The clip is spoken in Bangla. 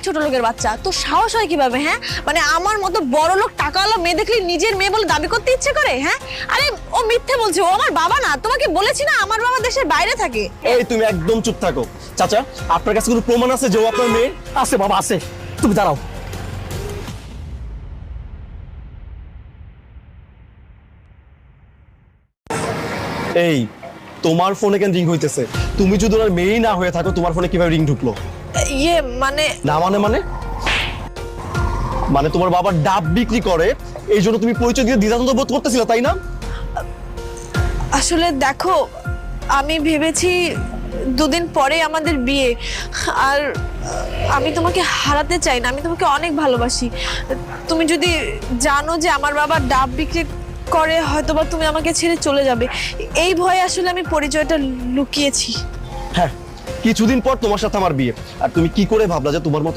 ছোট লোকের বাচ্চা, তোর সাহস হয় কিভাবে? হ্যাঁ, মানে আমার মতো বড় লোক টাকাওয়ালা মেয়ে দেখলে নিজের মেয়ে বলে দাবি করতে ইচ্ছে করে? হ্যাঁ, আরে ও মিথ্যে বলছে, ও আমার বাবা না। তোমাকে বলেছি না আমার বাবা দেশের বাইরে থাকে। এই তুমি একদম চুপ থাকো। চাচা, আপনার কাছে কোনো প্রমাণ আছে যে ও আপনার মেয়ে? আছে বাবা আছে, তুমি দাঁড়াও। এই তোমার ফোনে কেন রিং হইতেছে? তুমি যদি ওনার মেয়েই না হয়ে থাকো, তোমার ফোনে কিভাবে রিং ঢুকলো? ইয়ে মানে না মানে মানে মানে তোমার বাবা ডাব বিক্রি করে, এই জন্য তুমি পরিচয় দিয়ে দ্বিধাদ্বন্দ্ব বোধ করতেছিলে, তাই না? আসলে দেখো, আমি ভেবেছি দুদিন পরে আমাদের বিয়ে, আর আমি তোমাকে হারাতে চাই না। আমি তোমাকে অনেক ভালোবাসি। তুমি যদি জানো যে আমার বাবা ডাব বিক্রি করে, হয়তোবা তুমি আমাকে ছেড়ে চলে যাবে। এই ভয়ে আসলে আমি পরিচয়টা লুকিয়েছি। হ্যাঁ, কিছুদিন পর তোমার সাথে আমার বিয়ে, আর তুমি কি করে ভাবলা যে তোমার মতো